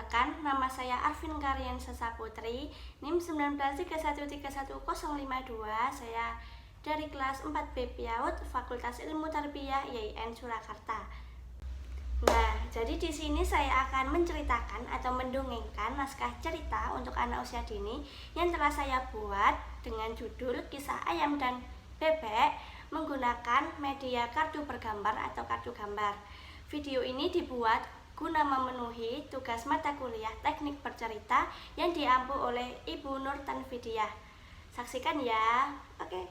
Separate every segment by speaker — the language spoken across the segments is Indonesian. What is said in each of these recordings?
Speaker 1: Perkenalkan, nama saya Arvin Karyan Sesaputri, NIM 1931311052. Saya dari kelas 4B PIAUD, Fakultas Ilmu Tarbiyah YIN Surakarta. Nah, jadi di sini saya akan menceritakan atau mendongengkan naskah cerita untuk anak usia dini yang telah saya buat dengan judul Kisah Ayam dan Bebek menggunakan media kartu bergambar atau kartu gambar. Video ini dibuat guna memenuhi tugas mata kuliah teknik bercerita yang diampu oleh Ibu Nur Tanfidiah. Saksikan ya. Oke.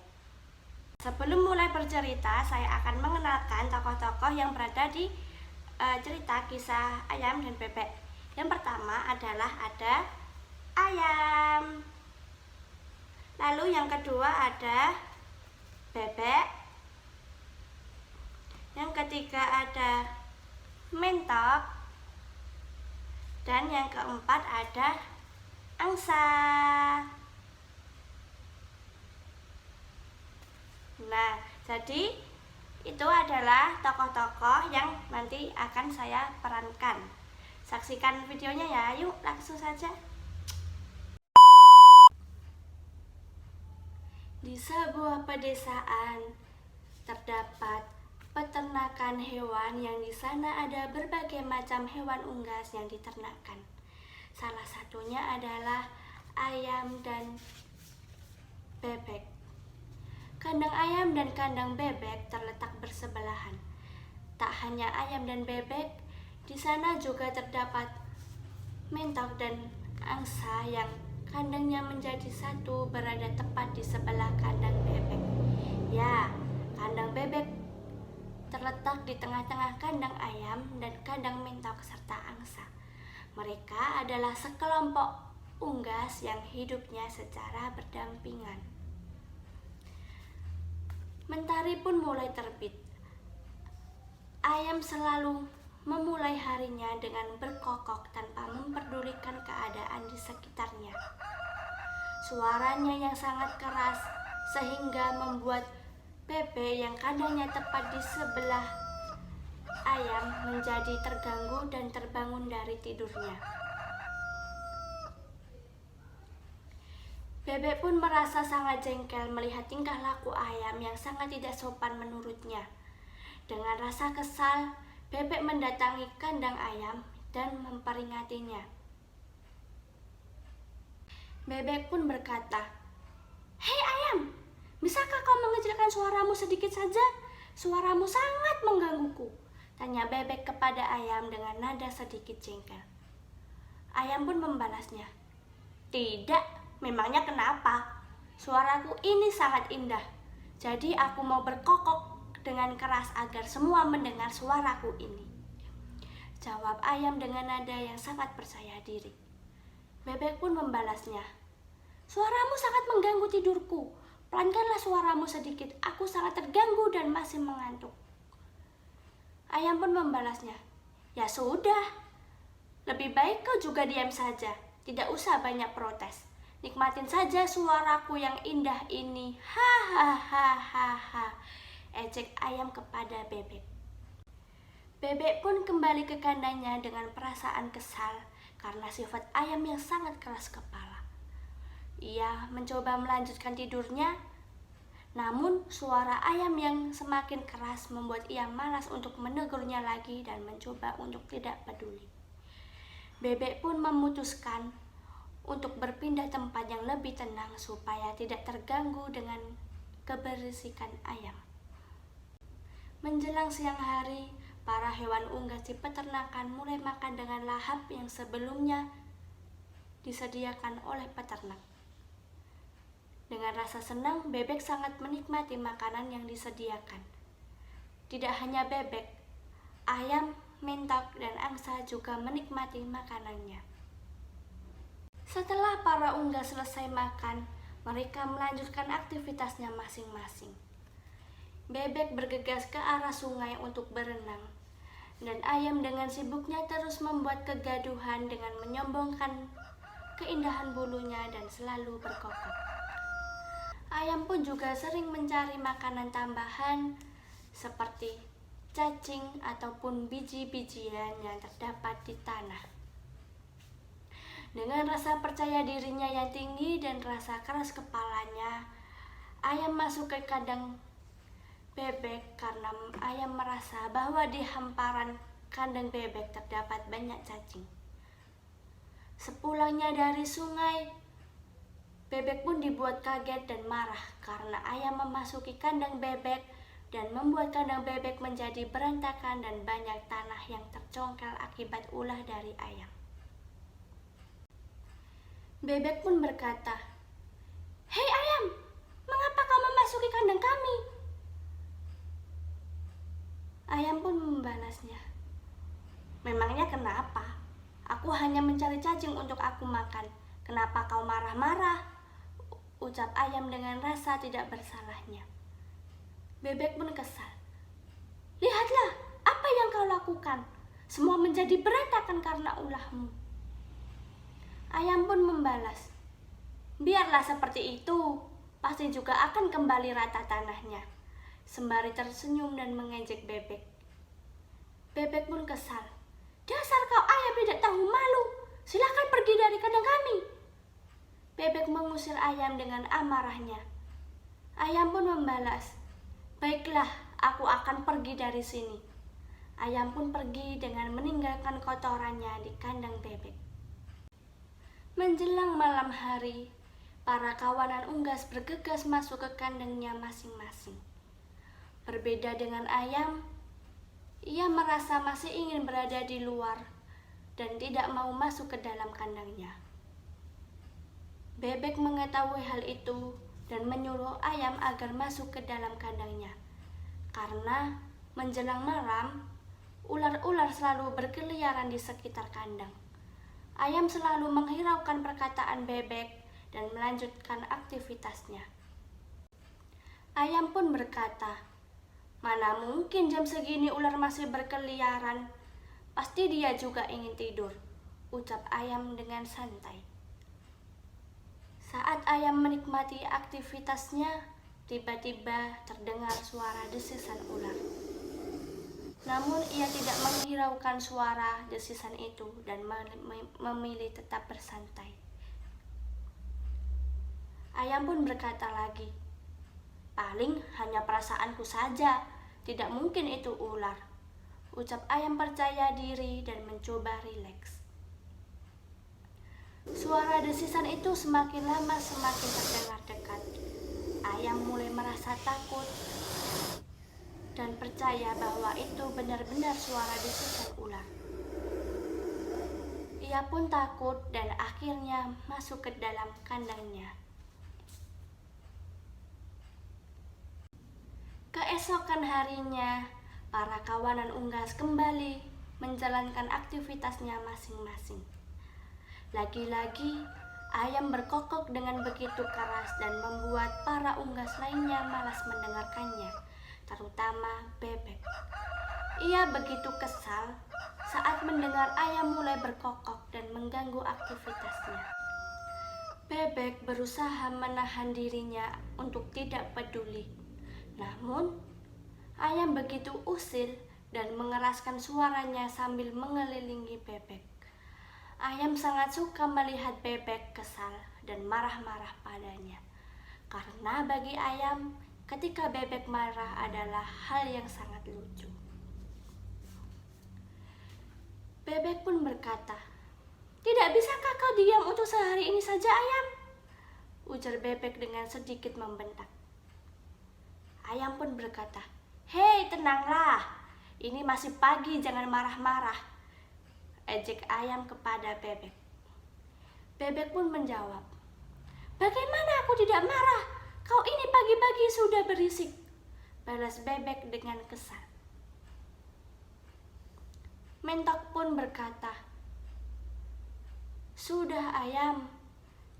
Speaker 1: Sebelum mulai bercerita, saya akan mengenalkan tokoh-tokoh yang berada di cerita Kisah Ayam dan Bebek. Yang pertama adalah ada ayam. Lalu yang kedua ada bebek. Yang ketiga ada mentok. Dan yang keempat ada angsa. Nah, jadi itu adalah tokoh-tokoh yang nanti akan saya perankan. Saksikan videonya ya, yuk langsung saja. Di sebuah pedesaan terdapat peternakan hewan yang di sana ada berbagai macam hewan unggas yang diternakkan. Salah satunya adalah ayam dan bebek. Kandang ayam dan kandang bebek terletak bersebelahan. Tak hanya ayam dan bebek, di sana juga terdapat mentok dan angsa yang kandangnya menjadi satu berada tepat di sebelah kandang bebek. Ya, kandang bebek terletak di tengah-tengah kandang ayam dan kandang mentok serta angsa. Mereka adalah sekelompok unggas yang hidupnya secara berdampingan. Mentari pun mulai terbit. Ayam selalu memulai harinya dengan berkokok tanpa memperdulikan keadaan di sekitarnya. Suaranya yang sangat keras sehingga membuat bebek yang kandangnya tepat di sebelah ayam menjadi terganggu dan terbangun dari tidurnya. Bebek pun merasa sangat jengkel melihat tingkah laku ayam yang sangat tidak sopan menurutnya. Dengan rasa kesal, bebek mendatangi kandang ayam dan memperingatinya. Bebek pun berkata, "Hei ayam, bisakah kau mengecilkan suaramu sedikit saja? Suaramu sangat menggangguku," tanya bebek kepada ayam dengan nada sedikit jengkel. Ayam pun membalasnya, "Tidak, memangnya kenapa? Suaraku ini sangat indah, jadi aku mau berkokok dengan keras agar semua mendengar suaraku ini," jawab ayam dengan nada yang sangat percaya diri. Bebek pun membalasnya, "Suaramu sangat mengganggu tidurku. Pelankanlah suaramu sedikit, aku sangat terganggu dan masih mengantuk." Ayam pun membalasnya, "Ya sudah, lebih baik kau juga diam saja, tidak usah banyak protes. Nikmatin saja suaraku yang indah ini. Hahaha," ejek ayam kepada bebek. Bebek pun kembali ke kandangnya dengan perasaan kesal karena sifat ayam yang sangat keras kepala. Ia mencoba melanjutkan tidurnya, namun suara ayam yang semakin keras membuat ia malas untuk menegurnya lagi dan mencoba untuk tidak peduli. Bebek pun memutuskan untuk berpindah tempat yang lebih tenang supaya tidak terganggu dengan keberisikan ayam. Menjelang siang hari, para hewan unggas di peternakan mulai makan dengan lahap yang sebelumnya disediakan oleh peternak. Dengan rasa senang, bebek sangat menikmati makanan yang disediakan. Tidak hanya bebek, ayam, mentok, dan angsa juga menikmati makanannya. Setelah para unggas selesai makan, mereka melanjutkan aktivitasnya masing-masing. Bebek bergegas ke arah sungai untuk berenang, dan ayam dengan sibuknya terus membuat kegaduhan dengan menyombongkan keindahan bulunya dan selalu berkokok. Ayam pun juga sering mencari makanan tambahan seperti cacing ataupun biji-bijian yang terdapat di tanah. Dengan rasa percaya dirinya yang tinggi dan rasa keras kepalanya, ayam masuk ke kandang bebek karena ayam merasa bahwa di hamparan kandang bebek terdapat banyak cacing. Sepulangnya dari sungai, bebek pun dibuat kaget dan marah karena ayam memasuki kandang bebek dan membuat kandang bebek menjadi berantakan dan banyak tanah yang tercongkel akibat ulah dari ayam. Bebek pun berkata, "Hei ayam, mengapa kau memasuki kandang kami?" Ayam pun membalasnya, "Memangnya kenapa? Aku hanya mencari cacing untuk aku makan. Kenapa kau marah-marah?" Ucap ayam dengan rasa tidak bersalahnya. Bebek pun kesal. "Lihatlah apa yang kau lakukan. Semua menjadi berantakan karena ulahmu." Ayam pun membalas, "Biarlah seperti itu, pasti juga akan kembali rata tanahnya." Sembari tersenyum dan mengejek bebek. Bebek pun kesal. "Dasar kau ayam tidak tahu malu. Silakan pergi dari kandang kami." Bebek mengusir ayam dengan amarahnya. Ayam pun membalas, "Baiklah, aku akan pergi dari sini." Ayam pun pergi dengan meninggalkan kotorannya di kandang bebek. Menjelang malam hari, para kawanan unggas bergegas masuk ke kandangnya masing-masing. Berbeda dengan ayam, ia merasa masih ingin berada di luar dan tidak mau masuk ke dalam kandangnya. Bebek mengetahui hal itu dan menyuruh ayam agar masuk ke dalam kandangnya. Karena menjelang malam, ular-ular selalu berkeliaran di sekitar kandang. Ayam selalu menghiraukan perkataan bebek dan melanjutkan aktivitasnya. Ayam pun berkata, "Mana mungkin jam segini ular masih berkeliaran? Pasti dia juga ingin tidur," ucap ayam dengan santai. Saat ayam menikmati aktivitasnya, tiba-tiba terdengar suara desisan ular. Namun ia tidak menghiraukan suara desisan itu dan memilih tetap bersantai. Ayam pun berkata lagi, "Paling hanya perasaanku saja, tidak mungkin itu ular," ucap ayam percaya diri dan mencoba rileks. Suara desisan itu semakin lama semakin terdengar dekat. Ayam mulai merasa takut dan percaya bahwa itu benar-benar suara desisan ular. Ia pun takut dan akhirnya masuk ke dalam kandangnya. Keesokan harinya, para kawanan unggas kembali menjalankan aktivitasnya masing-masing. Lagi-lagi, ayam berkokok dengan begitu keras dan membuat para unggas lainnya malas mendengarkannya, terutama bebek. Ia begitu kesal saat mendengar ayam mulai berkokok dan mengganggu aktivitasnya. Bebek berusaha menahan dirinya untuk tidak peduli. Namun, ayam begitu usil dan mengeraskan suaranya sambil mengelilingi bebek. Ayam sangat suka melihat bebek kesal dan marah-marah padanya. Karena bagi ayam, ketika bebek marah adalah hal yang sangat lucu. Bebek pun berkata, "Tidak bisakah kau diam untuk sehari ini saja, ayam?" ujar bebek dengan sedikit membentak. Ayam pun berkata, "Hei, tenanglah. Ini masih pagi, jangan marah-marah," ejek ayam kepada bebek. Bebek pun menjawab, "Bagaimana aku tidak marah? Kau ini pagi-pagi sudah berisik," balas bebek dengan kesal. Mentok pun berkata, "Sudah ayam,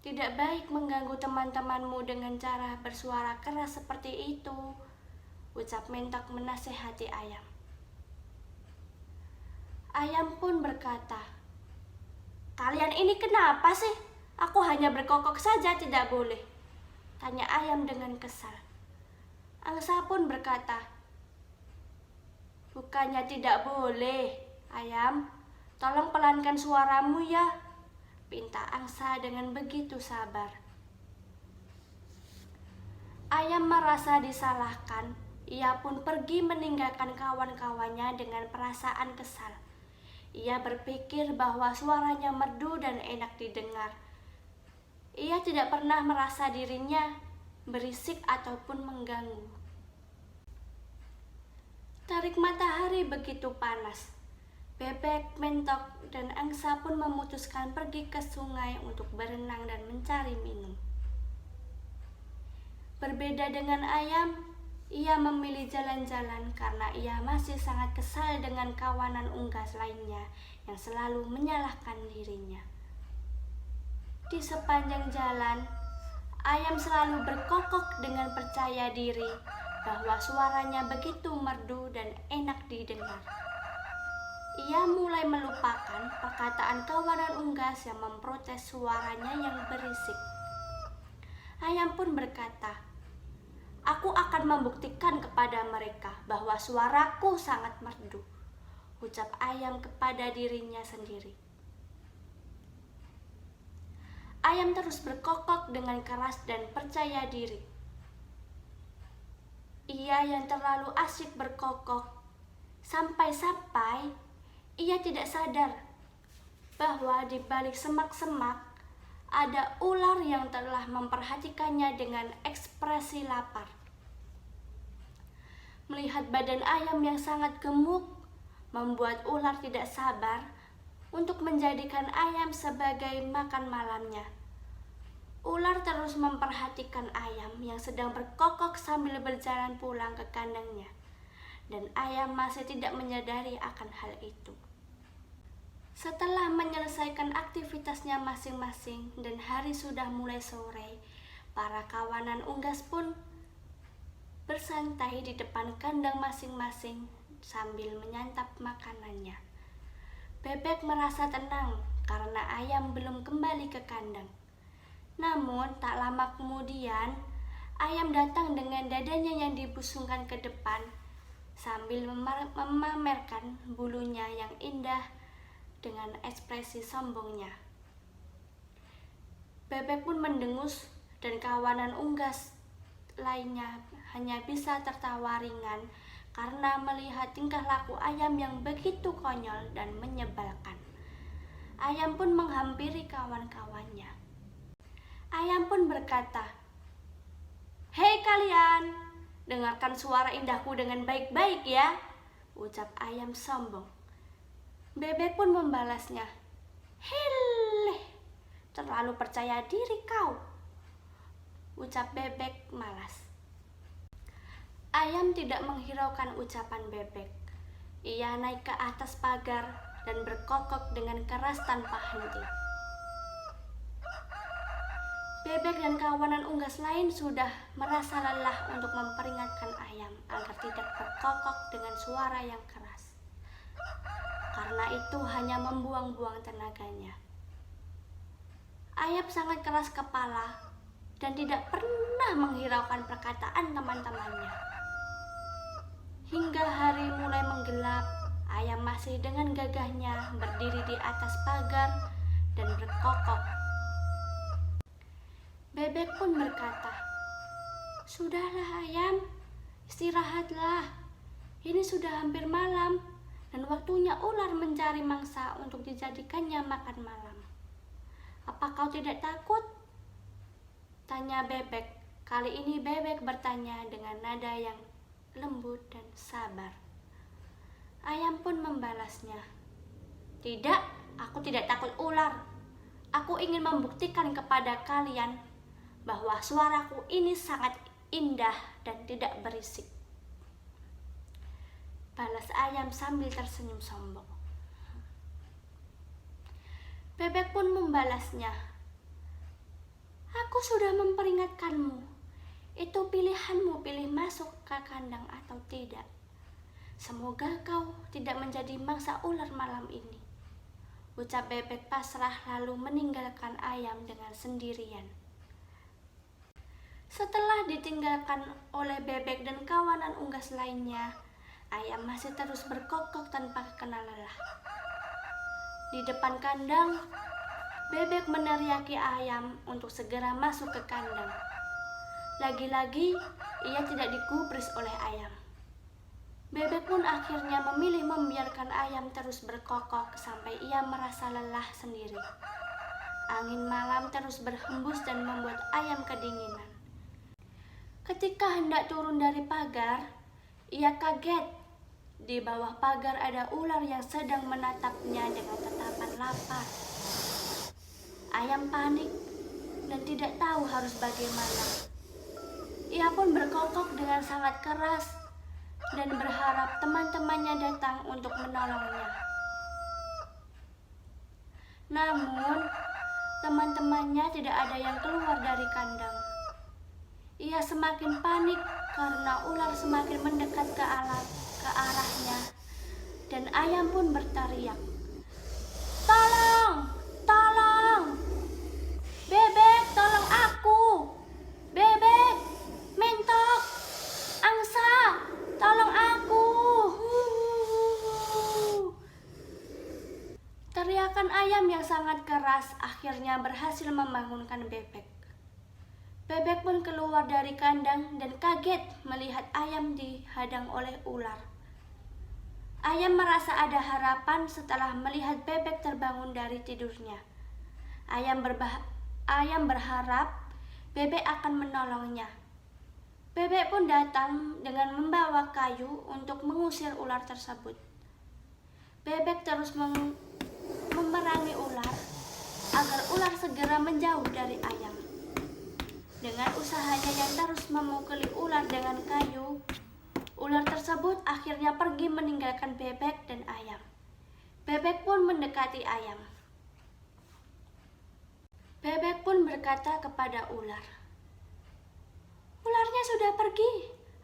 Speaker 1: tidak baik mengganggu teman-temanmu dengan cara bersuara keras seperti itu," ucap Mentok menasehati ayam. Ayam pun berkata, "Kalian ini kenapa sih? Aku hanya berkokok saja tidak boleh?" tanya ayam dengan kesal. Angsa pun berkata, "Bukannya tidak boleh, ayam. Tolong pelankan suaramu ya." pinta angsa dengan begitu sabar. Ayam merasa disalahkan. Ia pun pergi meninggalkan kawan-kawannya dengan perasaan kesal. Ia berpikir bahwa suaranya merdu dan enak didengar. Ia tidak pernah merasa dirinya berisik ataupun mengganggu. Terik matahari begitu panas. Bebek, mentok, dan angsa pun memutuskan pergi ke sungai untuk berenang dan mencari minum. Berbeda dengan ayam, ia memilih jalan-jalan karena ia masih sangat kesal dengan kawanan unggas lainnya yang selalu menyalahkan dirinya. Di sepanjang jalan, ayam selalu berkokok dengan percaya diri bahwa suaranya begitu merdu dan enak didengar. Ia mulai melupakan perkataan kawanan unggas yang memprotes suaranya yang berisik. Ayam pun berkata, "Aku akan membuktikan kepada mereka bahwa suaraku sangat merdu," ucap ayam kepada dirinya sendiri. Ayam terus berkokok dengan keras dan percaya diri. Ia yang terlalu asyik berkokok, sampai-sampai ia tidak sadar bahwa di balik semak-semak ada ular yang telah memperhatikannya dengan ekspresi lapar. Melihat badan ayam yang sangat gemuk, membuat ular tidak sabar untuk menjadikan ayam sebagai makan malamnya. Ular terus memperhatikan ayam yang sedang berkokok sambil berjalan pulang ke kandangnya, dan ayam masih tidak menyadari akan hal itu. Setelah menyelesaikan aktivitasnya masing-masing dan hari sudah mulai sore, para kawanan unggas pun bersantai di depan kandang masing-masing sambil menyantap makanannya. Bebek merasa tenang karena ayam belum kembali ke kandang. Namun tak lama kemudian, ayam datang dengan dadanya yang dibusungkan ke depan sambil memamerkan bulunya yang indah dengan ekspresi sombongnya. Bebek pun mendengus dan kawanan unggas lainnya hanya bisa tertawa ringan karena melihat tingkah laku ayam yang begitu konyol dan menyebalkan. Ayam pun menghampiri kawan-kawannya. Ayam pun berkata, "Hei kalian, dengarkan suara indahku dengan baik-baik ya," ucap ayam sombong. Bebek pun membalasnya, "Hileh, terlalu percaya diri kau," ucap bebek malas. Ayam tidak menghiraukan ucapan bebek. Ia naik ke atas pagar dan berkokok dengan keras tanpa henti. Bebek dan kawanan unggas lain sudah merasa lelah untuk memperingatkan ayam agar tidak berkokok dengan suara yang keras, karena itu hanya membuang-buang tenaganya. Ayam sangat keras kepala dan tidak pernah menghiraukan perkataan teman-temannya. Hingga hari mulai menggelap, ayam masih dengan gagahnya berdiri di atas pagar dan berkokok. Bebek pun berkata, "Sudahlah ayam, istirahatlah. Ini sudah hampir malam dan waktunya ular mencari mangsa untuk dijadikannya makan malam. Apa kau tidak takut?" tanya bebek. Kali ini bebek bertanya dengan nada yang lembut dan sabar. Ayam pun membalasnya, "Tidak, aku tidak takut ular. Aku ingin membuktikan kepada kalian bahwa suaraku ini sangat indah dan tidak berisik," balas ayam sambil tersenyum sombong. Bebek pun membalasnya, "Aku sudah memperingatkanmu. Itu pilihanmu, pilih masuk ke kandang atau tidak. Semoga kau tidak menjadi mangsa ular malam ini," ucap bebek pasrah lalu meninggalkan ayam dengan sendirian. Setelah ditinggalkan oleh bebek dan kawanan unggas lainnya, ayam masih terus berkokok tanpa kenal lelah. Di depan kandang, Bebek meneriaki ayam untuk segera masuk ke kandang. Lagi-lagi, ia tidak digubris oleh ayam. Bebek pun akhirnya memilih membiarkan ayam terus berkokok sampai ia merasa lelah sendiri. Angin malam terus berhembus dan membuat ayam kedinginan. Ketika hendak turun dari pagar, ia kaget. Di bawah pagar ada ular yang sedang menatapnya dengan tatapan lapar. Ayam panik dan tidak tahu harus bagaimana. Ia pun berkokok dengan sangat keras dan berharap teman-temannya datang untuk menolongnya. Namun, teman-temannya tidak ada yang keluar dari kandang. Ia semakin panik karena ular semakin mendekat ke arahnya, dan ayam pun berteriak, "Tolong! Tolong! Bebek, tolong aku! Bebek, mentok, angsa, tolong aku!" Teriakan ayam yang sangat keras akhirnya berhasil membangunkan Bebek. Bebek pun keluar dari kandang dan kaget melihat ayam dihadang oleh ular. Ayam merasa ada harapan setelah melihat Bebek terbangun dari tidurnya. Ayam berharap Bebek akan menolongnya. Bebek pun datang dengan membawa kayu untuk mengusir ular tersebut. Bebek terus memerangi ular agar ular segera menjauh dari ayam. Dengan usahanya yang terus memukuli ular dengan kayu, ular tersebut akhirnya pergi meninggalkan Bebek dan ayam. Bebek pun mendekati ayam. Bebek pun berkata kepada ular, "Ularnya sudah pergi,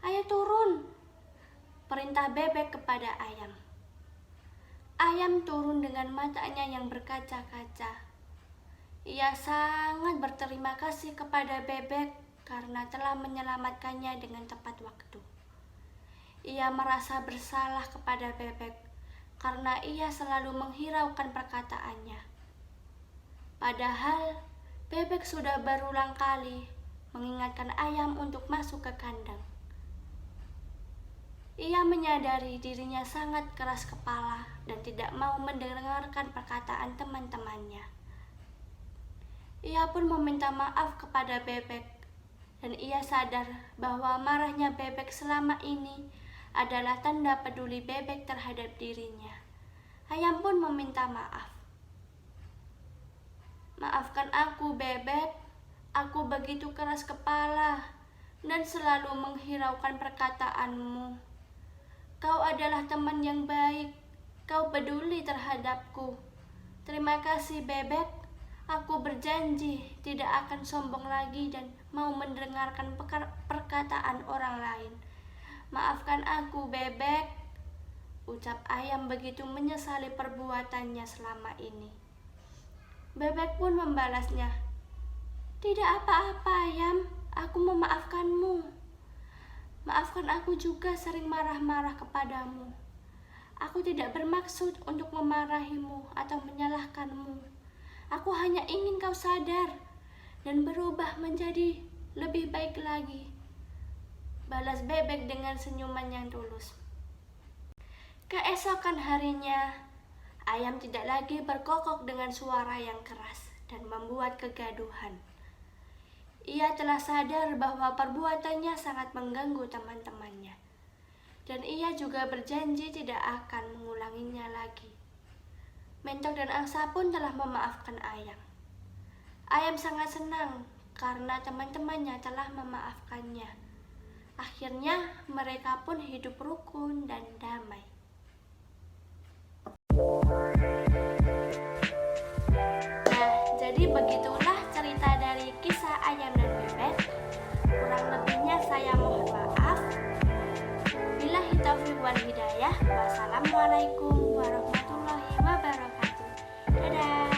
Speaker 1: ayo turun," perintah Bebek kepada ayam. Ayam turun dengan matanya yang berkaca-kaca. Ia sangat berterima kasih kepada Bebek karena telah menyelamatkannya dengan tepat waktu. Ia merasa bersalah kepada Bebek karena ia selalu menghiraukan perkataannya. Padahal Bebek sudah berulang kali mengingatkan ayam untuk masuk ke kandang. Ia menyadari dirinya sangat keras kepala dan tidak mau mendengarkan perkataan teman-temannya. Ia pun meminta maaf kepada Bebek dan ia sadar bahwa marahnya Bebek selama ini adalah tanda peduli Bebek terhadap dirinya. Ayam pun meminta maaf. "Maafkan aku, Bebek. Aku begitu keras kepala dan selalu menghiraukan perkataanmu. Kau adalah teman yang baik. Kau peduli terhadapku. Terima kasih, Bebek. Aku berjanji tidak akan sombong lagi dan mau mendengarkan perkataan orang lain. Maafkan aku, Bebek," ucap ayam begitu menyesali perbuatannya selama ini. Bebek pun membalasnya, "Tidak apa-apa, ayam. Aku memaafkanmu. Maafkan aku juga sering marah-marah kepadamu. Aku tidak bermaksud untuk memarahimu atau menyalahkanmu. Aku hanya ingin kau sadar dan berubah menjadi lebih baik lagi," balas Bebek dengan senyuman yang tulus. Keesokan harinya, ayam tidak lagi berkokok dengan suara yang keras dan membuat kegaduhan. Ia telah sadar bahwa perbuatannya sangat mengganggu teman-temannya, dan ia juga berjanji tidak akan mengulanginya lagi. Mentok dan angsa pun telah memaafkan ayam. Ayam sangat senang karena teman-temannya telah memaafkannya. Akhirnya mereka pun hidup rukun dan damai. Nah, jadi begitulah cerita dari kisah ayam dan bebek. Kurang lebihnya saya mohon maaf. Billahi taufiq wal hidayah. Wassalamualaikum warahmatullahi wabarakatuh. Dadah.